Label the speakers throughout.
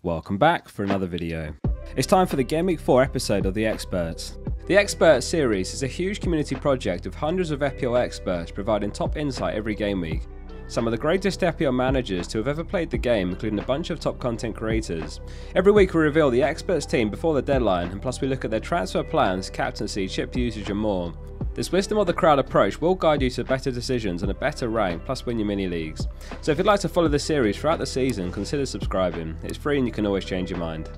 Speaker 1: Welcome back for another video. It's time for the Gameweek 4 episode of The Experts. The Experts series is a huge community project of hundreds of FPL experts providing top insight every game week. Some of the greatest FPL managers to have ever played the game, including a bunch of top content creators. Every week we reveal the Experts team before the deadline, and plus we look at their transfer plans, captaincy, chip usage and more. This wisdom of the crowd approach will guide you to better decisions and a better rank, plus win your mini leagues. So if you'd like to follow this series throughout the season, consider subscribing. It's free and you can always change your mind.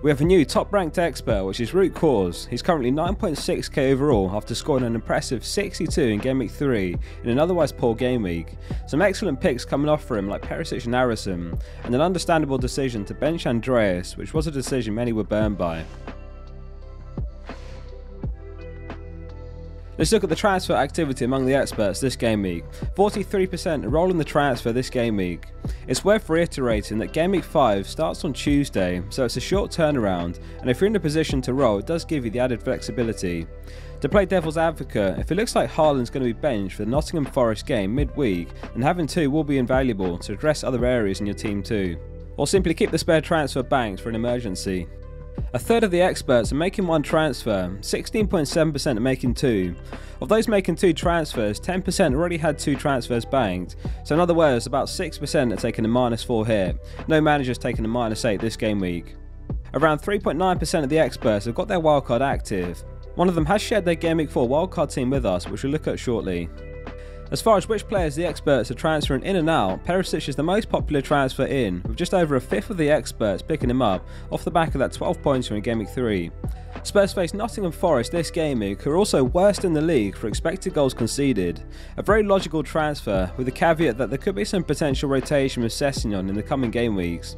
Speaker 1: We have a new top ranked expert, which is Root Cause. He's currently 9.6k overall after scoring an impressive 62 in Gameweek 3 in an otherwise poor game week. Some excellent picks coming off for him like Perisic and Harrison, and an understandable decision to bench Andreas, which was a decision many were burned by. Let's look at the transfer activity among the experts this game week. 43% enroll in the transfer this game week. It's worth reiterating that Game Week 5 starts on Tuesday, so it's a short turnaround, and if you're in a position to roll, it does give you the added flexibility. To play devil's advocate, if it looks like Haaland's going to be benched for the Nottingham Forest game midweek, then having two will be invaluable to address other areas in your team too. Or simply keep the spare transfer banked for an emergency. A third of the experts are making one transfer, 16.7% are making two. Of those making two transfers, 10% already had two transfers banked, so in other words, about 6% are taking a -4 hit. No manager's taking a -8 this game week. Around 3.9% of the experts have got their wildcard active. One of them has shared their Game Week 4 wildcard team with us, which we'll look at shortly. As far as which players the experts are transferring in and out, Perisic is the most popular transfer in, with just over a fifth of the experts picking him up off the back of that 12 pointer in Game Week 3. Spurs face Nottingham Forest this game week, who are also worst in the league for expected goals conceded. A very logical transfer, with the caveat that there could be some potential rotation with Sessegnon in the coming game weeks.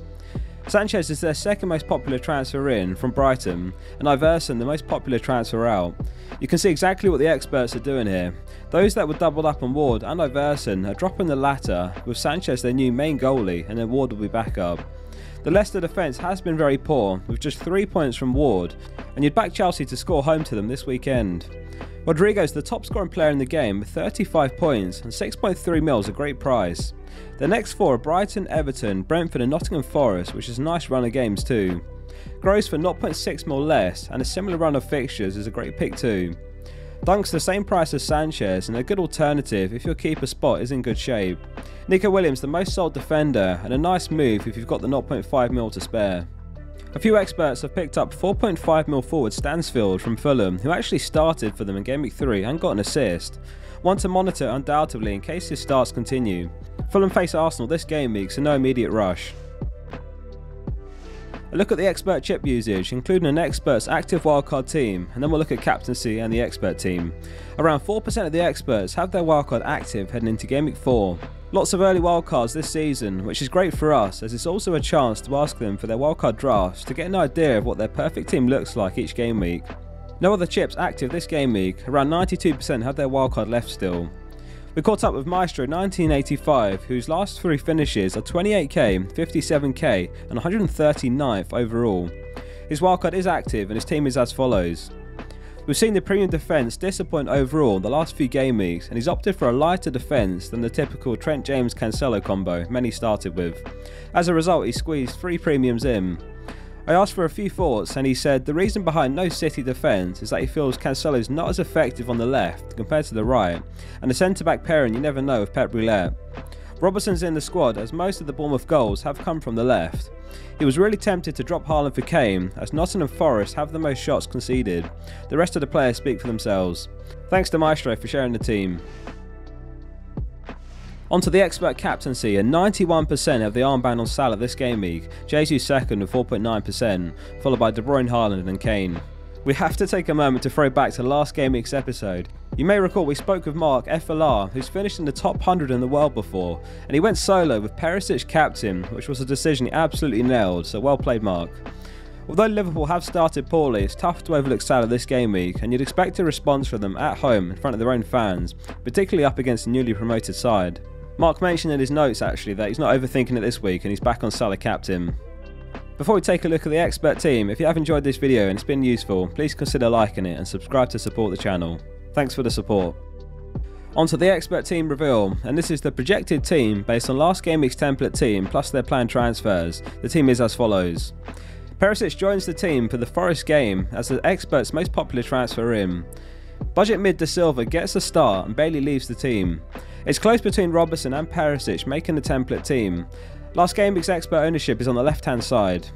Speaker 1: Sanchez is their second most popular transfer in from Brighton, and Iverson the most popular transfer out. You can see exactly what the experts are doing here. Those that were doubled up on Ward and Iverson are dropping the latter, with Sanchez their new main goalie, and then Ward will be back up. The Leicester defence has been very poor, with just 3 points from Ward, and you'd back Chelsea to score home to them this weekend. Rodrigo's the top scoring player in the game with 35 points, and 6.3 mil is a great price. The next four are Brighton, Everton, Brentford and Nottingham Forest, which is a nice run of games too. Gross for 0.6 mil less, and a similar run of fixtures is a great pick too. Dunk's the same price as Sanchez, and a good alternative if your keeper spot is in good shape. Nico Williams the most sold defender, and a nice move if you've got the 0.5 mil to spare. A few experts have picked up 4.5 mil forward Stansfield from Fulham, who actually started for them in Game Week 3 and got an assist. One to monitor undoubtedly in case his starts continue. Fulham face Arsenal this game week, so no immediate rush. A look at the expert chip usage, including an expert's active wildcard team, and then we'll look at captaincy and the expert team. Around 4% of the experts have their wildcard active heading into Game Week 4. Lots of early wildcards this season, which is great for us as it's also a chance to ask them for their wildcard drafts to get an idea of what their perfect team looks like each game week. No other chips active this game week, around 92% have their wildcard left still. We caught up with Maestro 1985, whose last three finishes are 28k, 57k and 139th overall. His wildcard is active and his team is as follows. We've seen the premium defence disappoint overall the last few game weeks, and he's opted for a lighter defence than the typical Trent James Cancelo combo many started with. As a result, he squeezed 3 premiums in. I asked for a few thoughts, and he said the reason behind no City defence is that he feels Cancelo's not as effective on the left compared to the right, and the centre-back pairing you never know with Pep Roulette. Robertson's in the squad as most of the Bournemouth goals have come from the left. He was really tempted to drop Haaland for Kane, as Nottingham Forest have the most shots conceded. The rest of the players speak for themselves. Thanks to Maestro for sharing the team. Onto the expert captaincy, and 91% of the armband on Salah this game week. Jesus second with 4.9%, followed by De Bruyne, Haaland and Kane. We have to take a moment to throw back to last game week's episode. You may recall we spoke with Mark FLR, who's finished in the top 100 in the world before, and he went solo with Perisic captain, which was a decision he absolutely nailed, so well played Mark. Although Liverpool have started poorly, it's tough to overlook Salah this game week, and you'd expect a response from them at home in front of their own fans, particularly up against the newly promoted side. Mark mentioned in his notes actually that he's not overthinking it this week and he's back on Salah captain. Before we take a look at the expert team, if you have enjoyed this video and it's been useful, please consider liking it and subscribe to support the channel. Thanks for the support. Onto the expert team reveal, and this is the projected team based on last game week's template team plus their planned transfers. The team is as follows. Perisic joins the team for the Forest game as the expert's most popular transfer in. Budget mid De Silva gets a start and Bailey leaves the team. It's close between Robertson and Perisic making the template team. Last game week's expert ownership is on the left hand side.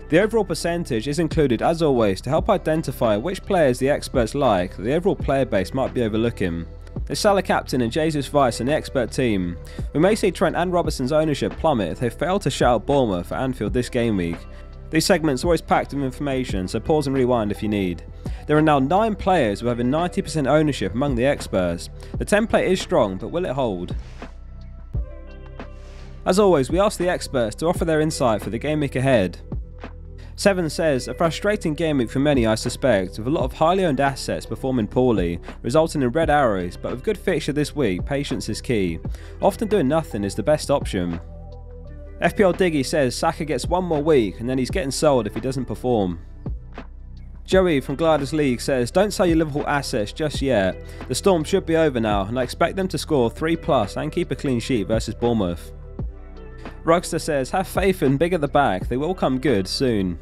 Speaker 1: The overall percentage is included as always to help identify which players the experts like that the overall player base might be overlooking. It's Salah captain and Jesus Vice in the expert team. We may see Trent and Robertson's ownership plummet if they fail to shut out Bournemouth at Anfield this game week. These segments are always packed with information, so pause and rewind if you need. There are now 9 players who have a 90% ownership among the experts. The template is strong, but will it hold? As always, we ask the experts to offer their insight for the game week ahead. 7 says, a frustrating game week for many I suspect, with a lot of highly owned assets performing poorly, resulting in red arrows, but with good fixture this week, patience is key. Often doing nothing is the best option. FPL Diggy says Saka gets 1 more week and then he's getting sold if he doesn't perform. Joey from Gliders League says, don't sell your Liverpool assets just yet. The storm should be over now and I expect them to score 3+ and keep a clean sheet versus Bournemouth. Rugster says, have faith in big at the back, they will come good soon.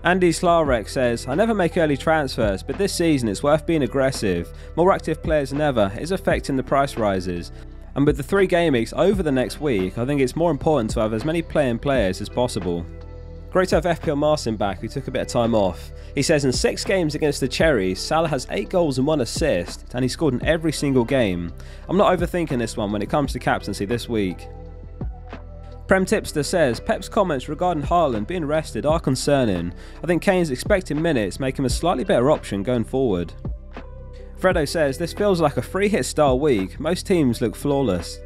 Speaker 1: Andy Slarek says, I never make early transfers, but this season it's worth being aggressive. More active players than ever is affecting the price rises. And with the 3 game weeks over the next week, I think it's more important to have as many playing players as possible. Great to have FPL Martin back, who took a bit of time off. He says in 6 games against the Cherries, Salah has 8 goals and 1 assist, and he scored in every single game. I'm not overthinking this one when it comes to captaincy this week. Prem Tipster says, Pep's comments regarding Haaland being rested are concerning. I think Kane's expected minutes make him a slightly better option going forward. Fredo says, this feels like a free hit style week, most teams look flawless.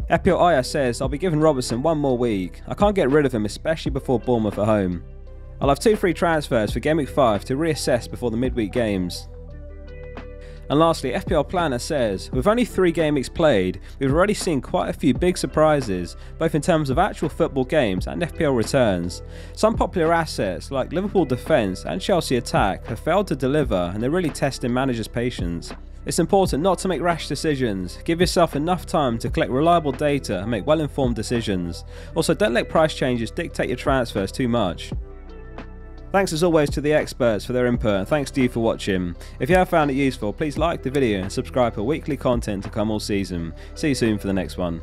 Speaker 1: FPL Aya says, I'll be giving Robertson 1 more week. I can't get rid of him, especially before Bournemouth at home. I'll have 2 free transfers for Game Week 5 to reassess before the midweek games. And lastly, FPL Planner says, with only 3 game weeks played, we've already seen quite a few big surprises, both in terms of actual football games and FPL returns. Some popular assets like Liverpool defence and Chelsea attack have failed to deliver and they're really testing managers' patience. It's important not to make rash decisions. Give yourself enough time to collect reliable data and make well-informed decisions. Also, don't let price changes dictate your transfers too much. Thanks as always to the experts for their input and thanks to you for watching. If you have found it useful, please like the video and subscribe for weekly content to come all season. See you soon for the next one.